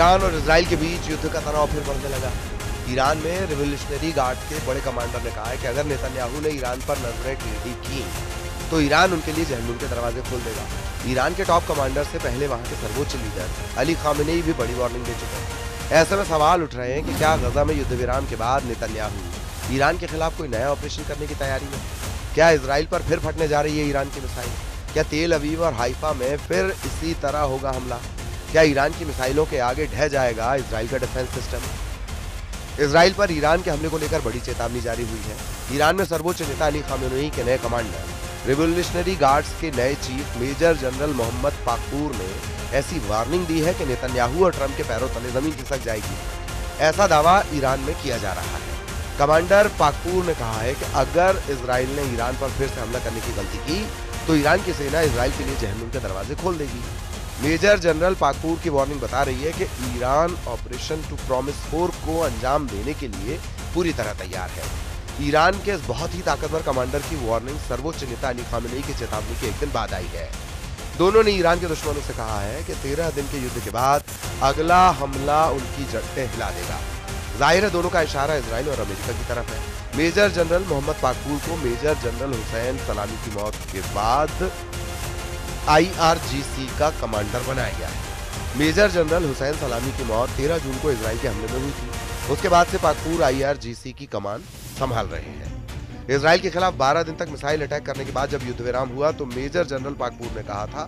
Iran और Israel के बीच युद्ध का तनाव फिर बढ़ने लगा। ईरान में रिवोल्यूशनरी गार्ड के बड़े कमांडर ने कहा है कि अगर नेतन्याहू ने ईरान पर नजरें टेढ़ी की तो ईरान उनके लिए जहन्नुम के दरवाजे खोल देगा। ईरान के टॉप कमांडर से पहले वहां के सर्वोच्च लीडर अली खामेनेई भी बड़ी वार्निंग दे चुके हैं। ऐसे में सवाल उठ रहे हैं कि क्या गजा में युद्ध विराम के बाद नेतन्याहू ईरान के खिलाफ कोई नया ऑपरेशन करने की तैयारी में? क्या इजराइल पर फिर फटने जा रही है ईरान की मिसाइल? क्या तेल अवीव और हाइफा में फिर इसी तरह होगा हमला? क्या ईरान की मिसाइलों के आगे ढह जाएगा इजराइल का डिफेंस सिस्टम? इजराइल पर ईरान के हमले को लेकर बड़ी चेतावनी जारी हुई है। ईरान में सर्वोच्च नेता अली खामेनेई के नए कमांडर, रिवोल्यूशनरी गार्ड्स के नए chief major general Mohammad Pakur ने ऐसी वार्निंग दी है कि नेतन्याहू और ट्रंप के पैरों तले जमीन खिसक जाएगी। ऐसा दावा ईरान में किया जा रहा है। कमांडर पाकूर ने कहा है कि अगर इजराइल ने ईरान पर फिर से हमला करने की गलती की तो ईरान की सेना इजराइल के लिए जहन्नुम के दरवाजे खोल देगी। मेजर जनरल पाकूर की वार्निंग बता रही है कि ईरान ऑपरेशन टू प्रॉमिस 4 को अंजाम देने के लिए पूरी तरह तैयार है। ईरान के इस बहुत ही ताकतवर कमांडर की वार्निंग सर्वोच्च नेता अली खामेनेई की चेतावनी के एक दिन बाद आई है। दोनों ने ईरान के दुश्मनों से कहा है कि 13 दिन के युद्ध के बाद अगला हमला उनकी जड़ें हिला देगा। जाहिर है दोनों का इशारा इजराइल और अमेरिका की तरफ है। मेजर जनरल मोहम्मद पाकूर को मेजर जनरल हुसैन सलामी की मौत के बाद IRGC का कमांडर बनाया गया है। मेजर जनरल हुसैन सलामी की मौत 13 जून को इजराइल के हमले में हुई थी। उसके बाद से पाकूर IRGC की कमान संभाल रहे हैं। इजराइल के खिलाफ 12 दिन तक मिसाइल अटैक करने के बाद जब युद्ध विराम हुआ तो मेजर जनरल पाकूर ने कहा था,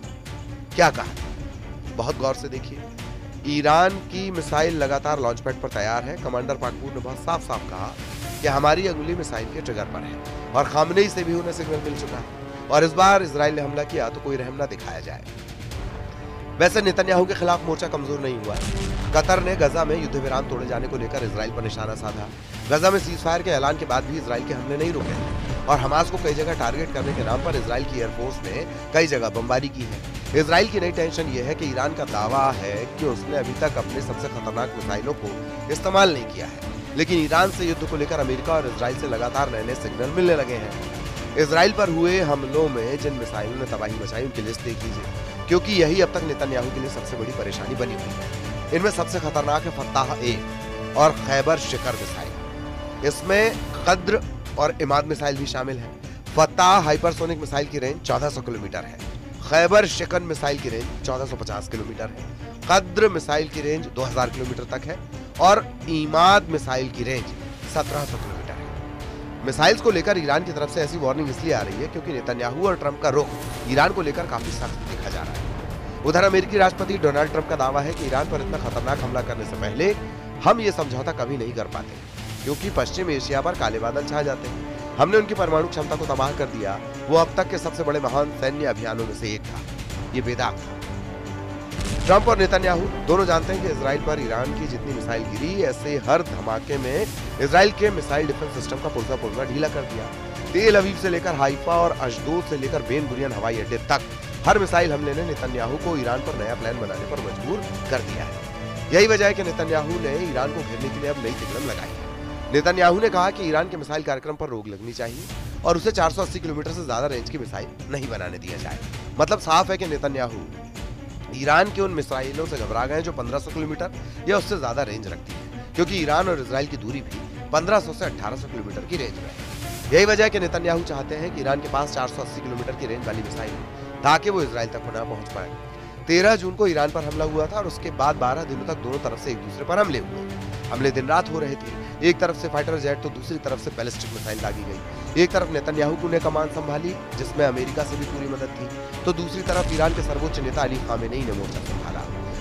क्या कहा था? बहुत गौर से देखिए। ईरान की मिसाइल लगातार लॉन्च पैड पर तैयार है। कमांडर पाकूर ने बहुत साफ साफ कहा कि हमारी अंगुली मिसाइल के ट्रिगर पर है और खामेनेई से भी उन्हें सिग्नल मिल चुका है और इस बार इजराइल ने हमला किया तो कोई रहम ना दिखाया जाए। वैसे नेतन्याहू के खिलाफ मोर्चा कमजोर नहीं हुआ है। कतर ने गजा में युद्ध विराम तोड़े जाने को लेकर इजराइल पर निशाना साधा। गजा में सीजफायर के ऐलान के बाद भी इजराइल के हमले नहीं रुके और हमास को कई जगह टारगेट करने के नाम पर इजराइल की एयरफोर्स ने कई जगह बमबारी की है। इजराइल की नई टेंशन यह है कि ईरान का दावा है कि उसने अभी तक अपने सबसे खतरनाक मिसाइलों को इस्तेमाल नहीं किया है, लेकिन ईरान से युद्ध को लेकर अमेरिका और इजराइल से लगातार नए नए सिग्नल मिलने लगे हैं। इजराइल पर हुए हमलों में जिन मिसाइलों ने तबाही मचाई उनकी लिस्ट देख लीजिए, क्योंकि यही अब तक नेतन्याहू के लिए सबसे बड़ी परेशानी बनी हुई है। इनमें सबसे खतरनाक है फत्ताह-1 और खैबर शिकर मिसाइल। इसमें कद्र और इमाद मिसाइल भी शामिल है। फत्ताह हाइपरसोनिक मिसाइल की रेंज 1400 किलोमीटर है। खैबर शिकन मिसाइल की रेंज 1450 किलोमीटर है। कद्र मिसाइल की रेंज 2000 किलोमीटर तक है और इमाद मिसाइल की रेंज 1700 किलोमीटर है। मिसाइल्स को लेकर ईरान की तरफ से ऐसी वार्निंग इसलिए आ रही है क्योंकि नेतन्याहू और ट्रंप का रुख ईरान को लेकर काफी सख्त देखा जा रहा है। उधर अमेरिकी राष्ट्रपति डोनाल्ड ट्रंप का दावा है कि ईरान पर इतना खतरनाक हमला करने से पहले हम ये समझौता कभी नहीं कर पाते, क्योंकि पश्चिम एशिया पर काले बादल छा जाते हैं। हमने उनकी परमाणु क्षमता को तबाह कर दिया। वो अब तक के सबसे बड़े महान सैन्य अभियानों में से एक था। ये बेदाग था। ट्रंप और नेतन्याहू दोनों जानते हैं कि इजराइल पर ईरान की जितनी मिसाइल गिरी, ऐसे हर धमाके में इजराइल के मिसाइल डिफेंस सिस्टम का पुर्जा ढीला कर दिया। तेल अवीव से लेकर हाइफा और अशदोद से लेकर बेन गुरियन हवाई अड्डे तक हर मिसाइल हमले ने नेतन्याहू को ईरान पर नया प्लान बनाने पर मजबूर कर दिया है। यही वजह है कि नेतन्याहू ने ईरान को घेरने के लिए अब नई तिकड़म लगाई है। नेतन्याहू ने कहा कि ईरान के मिसाइल कार्यक्रम पर रोक लगनी चाहिए और उसे 480 किलोमीटर से ज्यादा रेंज की मिसाइल नहीं बनाने दिया जाए। मतलब साफ है कि नेतन्याहू ईरान के उन मिसाइलों से घबरा गए जो 1500 किलोमीटर या उससे ज्यादा रेंज रखती है, क्योंकि ईरान और इजराइल की दूरी भी 1500 से 1800 किलोमीटर की रेंज में है। यही वजह है कि नेतन्याहू चाहते हैं कि ईरान के पास 480 किलोमीटर की रेंज वाली मिसाइल हो ताकि वो इजराइल तक ना पहुंच पाए। 13 जून को ईरान पर हमला हुआ था और उसके बाद 12 दिनों तक दोनों तरफ से एक दूसरे पर हमले हुए। हमले दिन रात हो रहे थे। एक तरफ से फाइटर जेट तो दूसरी तरफ से बैलिस्टिक मिसाइल दागी गई। एक तरफ नेतन्याहू ने कमान संभाली, जिसमें अमेरिका से भी पूरी मदद थी, तो दूसरी तरफ ईरान के सर्वोच्च नेता अली खामेनेई ने मोर्चा संभाला।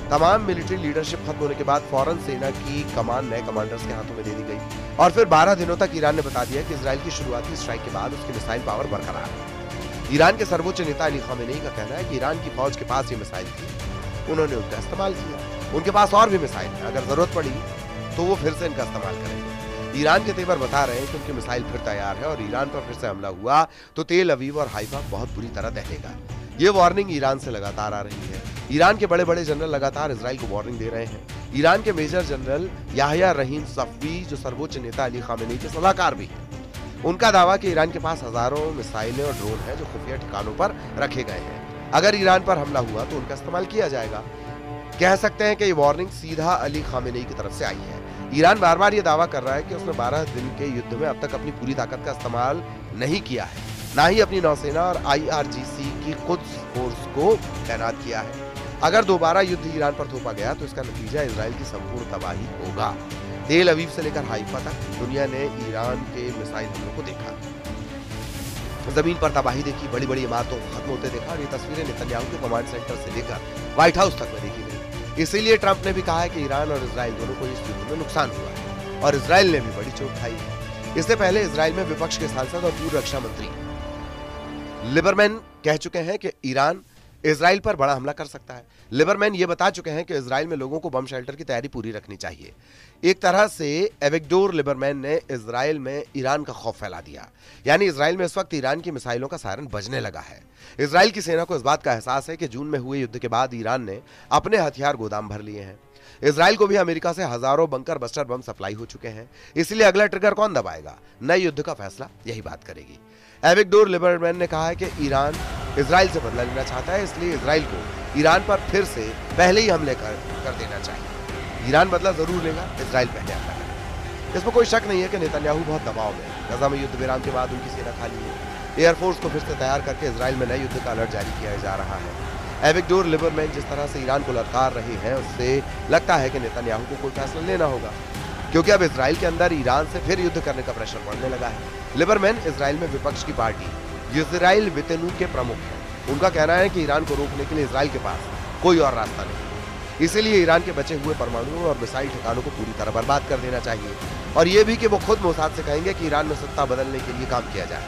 तमाम मिलिट्री लीडरशिप खत्म होने के बाद फौरन सेना की कमान नए कमांडर्स के हाथों में दे दी गई और फिर 12 दिनों तक ईरान ने बता दिया कि इजराइल की शुरुआती स्ट्राइक के बाद उसकी मिसाइल पावर बरकरार है। ईरान के सर्वोच्च नेता अली खामेनेई का कहना है कि ईरान की फौज के पास ये मिसाइल थी, उन्होंने उनका इस्तेमाल किया। उनके पास और भी मिसाइल है, अगर जरूरत पड़ी तो वो फिर से इनका इस्तेमाल करेंगे। ईरान के तेवर बता रहे हैं कि उनकी मिसाइल फिर तैयार है और ईरान पर फिर से हमला हुआ तो तेल अवीव और हाइफा बहुत बुरी तरह दहलेगा। ये वार्निंग ईरान से लगातार आ रही है। ईरान के बड़े बड़े जनरल लगातार इजराइल को वार्निंग दे रहे हैं। ईरान के मेजर जनरल याह्या रहीम सफवी, जो सर्वोच्च नेता अली खामेनेई के सलाहकार भी हैं, उनका दावा कि ईरान के पास हजारों मिसाइलें और ड्रोन हैं जो खुफिया ठिकानों पर रखे गए हैं। अगर ईरान पर हमला हुआ तो उनका इस्तेमाल किया जाएगा। कह सकते हैं कि ये वार्निंग सीधा अली खामेनेई की तरफ से आई है। ईरान बार बार ये दावा कर रहा है कि उसने 12 दिन के युद्ध में अब तक अपनी पूरी ताकत का इस्तेमाल नहीं किया है, ना ही अपनी नौसेना और IRGC की कुद्स फोर्स को तैनात किया है। अगर दोबारा युद्ध ईरान पर थोपा गया तो इसका नतीजा इजराइल की संपूर्ण तबाही होगा। तेल अवीव से लेकर हाइफा तक दुनिया ने ईरान के मिसाइल हमलों को देखा, जमीन पर तबाही देखी, बड़ी बड़ी इमारतों को खत्म होते देखा और ये तस्वीरें नेतन्याहू के कमांड सेंटर से लेकर व्हाइट हाउस तक में देखी गई। इसीलिए ट्रंप ने भी कहा है कि ईरान और इजराइल दोनों को इस युद्ध में नुकसान हुआ है और इजराइल ने भी बड़ी चोट खाई है। इससे पहले इजराइल में विपक्ष के सांसद और पूर्व रक्षा मंत्री लिबरमैन कह चुके हैं कि ईरान इजराइल पर बड़ा हमला कर सकता है। लिबरमैन ये बता चुके हैं कि इजराइल में लोगों को बम शेल्टर की तैयारी पूरी रखनी चाहिए। एक तरह से एविगडोर लिबरमैन ने इजराइल में ईरान का खौफ फैला दिया, यानी इजराइल में इस वक्त ईरान की मिसाइलों का सायरन बजने लगा है। इजराइल की सेना को इस बात का एहसास है कि जून में हुए युद्ध के बाद ईरान ने अपने हथियार गोदाम भर लिए हैं। इजराइल को भी अमेरिका से हजारों बंकर बस्टर बम सप्लाई हो चुके हैं, इसलिए अगला ट्रिगर कौन दबाएगा, नए युद्ध का फैसला यही बात करेगी। एविगडोर लिबरमैन ने कहा है कि ईरान इजराइल से बदला लेना चाहता है, इसलिए इजराइल को ईरान पर फिर से पहले ही हमले कर देना चाहिए। ईरान बदला जरूर लेगा, इजराइल पहले हमला करेगा। इसमें कोई शक नहीं है कि नेतन्याहू बहुत दबाव में है। गजा में युद्ध विराम के बाद उनकी सेना खाली है। एयरफोर्स को फिर से तैयार करके इजराइल में नए युद्ध का अलर्ट जारी किया जा रहा है। एविगडोर लिबरमैन जिस तरह से ईरान को ललकार रहे हैं, उससे लगता है कि नेतन्याहू को कोई फैसला लेना होगा, क्योंकि अब इजराइल के अंदर ईरान से फिर युद्ध करने का प्रेशर बढ़ने लगा है। लिबरमैन इजराइल में विपक्ष की पार्टी इजराइल बितेनू के प्रमुख हैं। उनका कहना है कि ईरान को रोकने के लिए इजराइल के पास कोई और रास्ता नहीं, इसीलिए ईरान के बचे हुए परमाणु और मिसाइल ठिकानों को पूरी तरह बर्बाद कर देना चाहिए, और ये भी कि वो खुद मोसाद से कहेंगे कि ईरान में सत्ता बदलने के लिए काम किया जाए।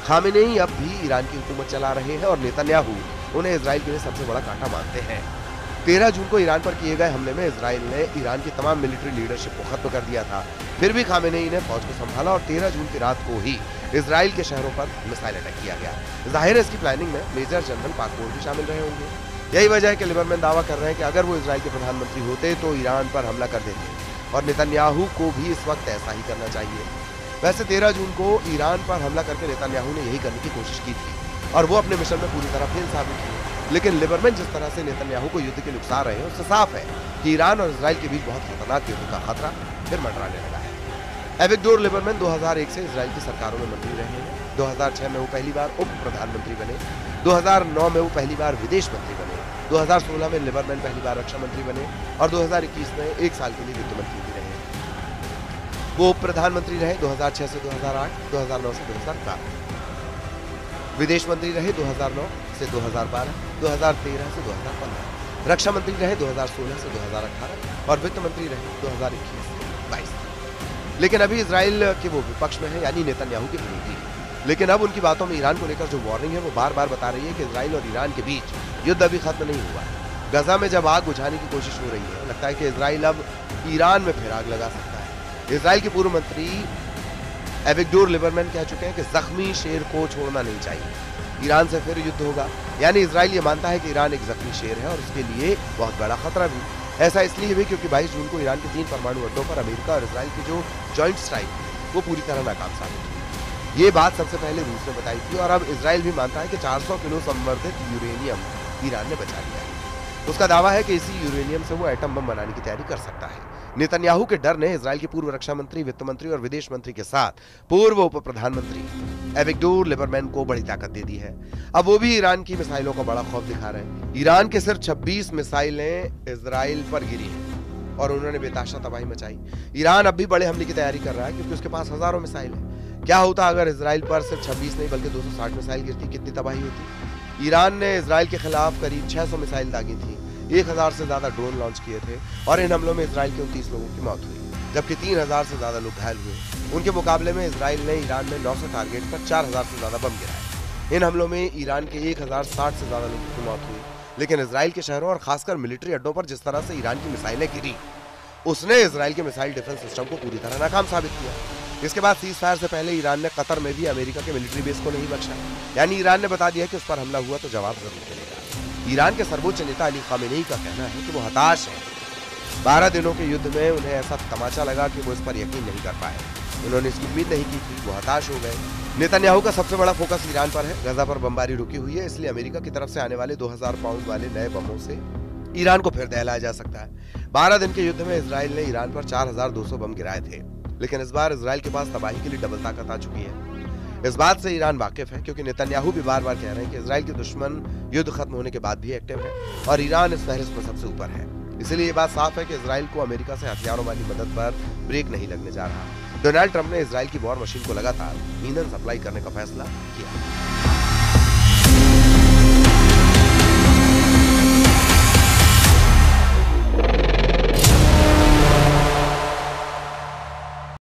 खामेनेई अब भी ईरान की हुकूमत चला रहे हैं और नेतन्याहू उन्हें इजराइल के लिए सबसे बड़ा कांटा मानते हैं। 13 जून को ईरान पर किए गए हमले में इजराइल ने ईरान की तमाम मिलिट्री लीडरशिप को खत्म कर दिया था। फिर भी खामेनेई ने फौज को संभाला और 13 जून की रात को ही इजराइल के शहरों पर मिसाइल अटैक किया गया। जाहिर है इसकी प्लानिंग में मेजर जनरल पाकूर भी शामिल रहे होंगे। यही वजह है कि लिबरमैन दावा कर रहे हैं कि अगर वो इजराइल के प्रधानमंत्री होते तो ईरान पर हमला कर देते, और नेतन्याहू को भी इस वक्त ऐसा ही करना चाहिए। वैसे 13 जून को ईरान पर हमला करके नेतन्याहू ने यही करने की कोशिश की थी और वो अपने मिशन में पूरी तरह फेल साबित हुए। लेकिन लिबरमैन जिस तरह से नेतन्याहू को युद्ध के लिए उकसा रहे हैं, उससे साफ है कि ईरान और इजराइल के बीच बहुत खतरनाक युद्ध का खतरा फिर मंडराने लगा है। एविगडोर लिबरमैन 2001 से इजराइल की सरकारों में मंत्री रहे हैं। 2006 में वो पहली बार उप प्रधानमंत्री बने, 2009 में वो पहली बार विदेश मंत्री बने, 2016 में लिबरमैन पहली बार रक्षा मंत्री बने और 2021 में 1 साल के लिए वित्त मंत्री भी रहे। वो उप प्रधानमंत्री रहे 2006 से 2008, 2009 से 2012, विदेश मंत्री रहे 2009 से 2012, 2013 से 2015, रक्षा मंत्री रहे 2016 से 2018 और वित्त मंत्री रहे 2021 से 22। लेकिन अभी इजराइल के वो विपक्ष में है, यानी नेतन्याहू के विरोधी। लेकिन अब उनकी बातों में ईरान को लेकर जो वार्निंग है वो बार बार बता रही है कि इजराइल और ईरान के बीच युद्ध अभी खत्म नहीं हुआ है। गजा में जब आग बुझाने की कोशिश हो रही है, लगता है कि इजराइल अब ईरान में फिर आग लगा सकता है। इजराइल के पूर्व मंत्री एविगडोर लिबरमैन कह चुके हैं कि जख्मी शेर को छोड़ना नहीं चाहिए, ईरान से फिर युद्ध होगा। यानी इजराइल ये मानता है कि ईरान एक जख्मी शेर है और उसके लिए बहुत बड़ा खतरा भी। ऐसा इसलिए भी क्योंकि 22 जून को ईरान के 3 परमाणु अड्डों पर अमेरिका और इजराइल की जो जॉइंट स्ट्राइक वो पूरी तरह नाकाम साबित हुई। ये बात सबसे पहले रूस ने बताई थी और अब इजराइल भी मानता है कि 400 किलो संवर्धित यूरेनियम ईरान ने बचा लिया है। उसका दावा है कि इसी यूरेनियम से वो एटम बम बनाने की तैयारी कर सकता है। नेतन्याहू के डर ने इजराइल के पूर्व रक्षा मंत्री, वित्त मंत्री और विदेश मंत्री के साथ पूर्व उप प्रधानमंत्री एविगडोर लिबरमैन को बड़ी ताकत दे दी है। अब वो भी ईरान की मिसाइलों का बड़ा खौफ दिखा रहे हैं। ईरान के सिर्फ 26 मिसाइलें इजराइल पर गिरी हैं और उन्होंने बेताशा तबाही मचाई। ईरान अब भी बड़े हमले की तैयारी कर रहा है क्योंकि उसके पास हजारों मिसाइल है। क्या होता अगर इजराइल पर सिर्फ 26 नहीं बल्कि 260 मिसाइल गिरती, कितनी तबाही होती। ईरान ने इजराइल के खिलाफ करीब 600 मिसाइल दागी थी, 1000 से ज्यादा ड्रोन लॉन्च किए थे और इन हमलों में इजराइल के 29 लोगों की मौत हुई, जबकि 3000 से ज्यादा लोग घायल हुए। उनके मुकाबले में इजराइल ने ईरान में 900 टारगेट पर 4000 से ज्यादा बम गिराए। इन हमलों में ईरान के 1060 से ज्यादा लोगों की मौत हुई। लेकिन इजराइल के शहरों और खासकर मिलिट्री अड्डों पर जिस तरह से ईरान की मिसाइलें गिरी, उसने इजराइल के मिसाइल डिफेंस सिस्टम को पूरी तरह नाकाम साबित किया। इसके बाद सीज फायर से पहले ईरान ने कतर में भी अमेरिका के मिलिट्री बेस को नहीं बख्शा, यानी ईरान ने बता दिया कि उस पर हमला हुआ तो जवाब जरूर मिलेगा। ईरान के सर्वोच्च नेता अली खामेनेई का कहना है कि वो हताश है। 12 दिनों के युद्ध में उन्हें ऐसा तमाचा लगा कि वो इस पर यकीन नहीं कर पाए। उन्होंने इसकी उम्मीद नहीं की थी, वो हताश हो गए। नेतन्याहू का सबसे बड़ा फोकस ईरान पर है। गजा पर बमबारी रुकी हुई है, इसलिए अमेरिका की तरफ से आने वाले 2000 पाउंड वाले नए बमों से ईरान को फिर दहलाया जा सकता है। 12 दिन के युद्ध में इजराइल ने ईरान पर 4200 बम गिराए थे, लेकिन इस बार इजराइल के पास तबाही के लिए डबल ताकत आ चुकी है। इस बात से ईरान वाकिफ है, क्योंकि नेतन्याहू भी बार बार कह रहे हैं कि इजराइल के दुश्मन युद्ध खत्म होने के बाद भी एक्टिव है और ईरान इस फहरिस्त में सबसे ऊपर है। इसलिए ये बात साफ है कि इजराइल को अमेरिका से हथियारों वाली मदद पर ब्रेक नहीं लगने जा रहा। डोनाल्ड ट्रंप ने इजराइल की वॉर मशीन को लगातार ईंधन सप्लाई करने का फैसला किया।